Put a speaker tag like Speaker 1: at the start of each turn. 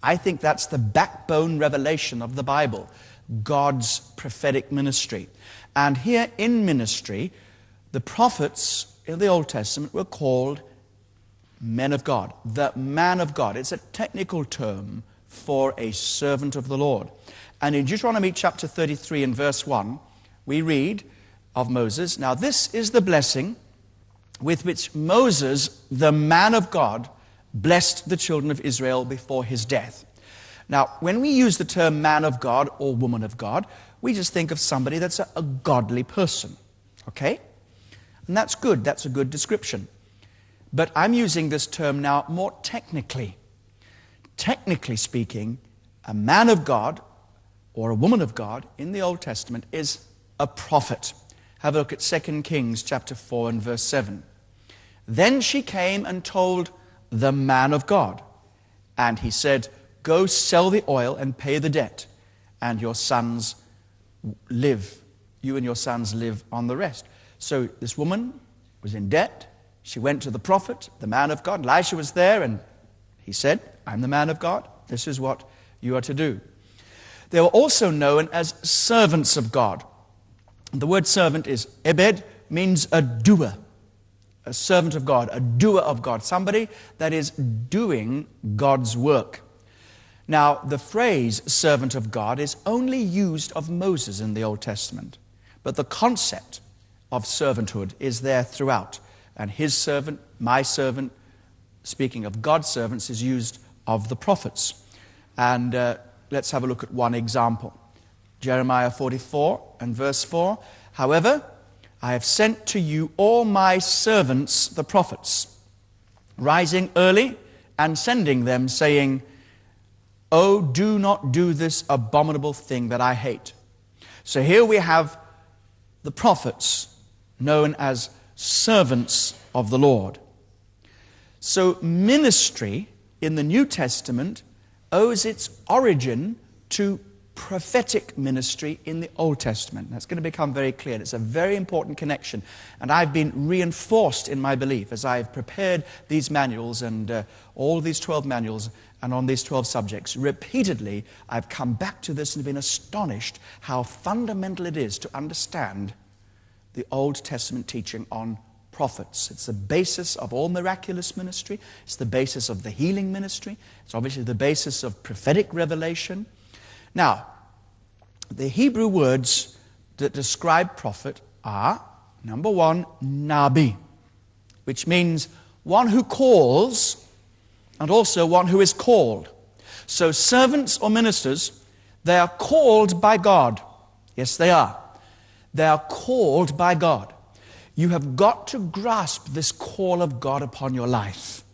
Speaker 1: I think that's the backbone revelation of the Bible, God's prophetic ministry. And here in ministry, the prophets in the Old Testament were called men of God, the man of God. It's a technical term for a servant of the Lord. And in Deuteronomy chapter 33 and verse 1, we read of Moses, "Now this is the blessing with which Moses, the man of God, blessed the children of Israel before his death." Now, when we use the term man of God or woman of God, we just think of somebody that's a godly person, okay? And that's good. That's a good description. But I'm using this term now more technically. Technically speaking, a man of God or a woman of God in the Old Testament is a prophet. Have a look at 2 Kings chapter 4 and verse 7. "Then she came and told the man of God, and he said, 'Go sell the oil and pay the debt, and your sons live. You and your sons live on the rest.'" So this woman was in debt. She went to the prophet, the man of God. Elisha was there, and he said, "I'm the man of God. This is what you are to do." They were also known as servants of God. The word servant is ebed, means a doer. A servant of God, a doer of God. Somebody that is doing God's work. Now, the phrase servant of God is only used of Moses in the Old Testament. But the concept of servanthood is there throughout. And his servant, my servant, speaking of God's servants, is used of the prophets. And let's have a look at one example. Jeremiah 44 and verse 4. "However, I have sent to you all my servants, the prophets, rising early and sending them, saying, 'Oh, do not do this abominable thing that I hate.'" So here we have the prophets, known as servants of the Lord. So ministry in the New Testament owes its origin to prophetic ministry in the Old Testament. That's going to become very clear. It's a very important connection. And I've been reinforced in my belief as I've prepared these manuals and all these 12 manuals and on these 12 subjects. Repeatedly, I've come back to this and been astonished how fundamental it is to understand the Old Testament teaching on prophets. It's the basis of all miraculous ministry. It's the basis of the healing ministry. It's obviously the basis of prophetic revelation. Now, the Hebrew words that describe prophet are, number one, nabi, which means one who calls and also one who is called. So servants or ministers, they are called by God. Yes, they are. They are called by God. You have got to grasp this call of God upon your life.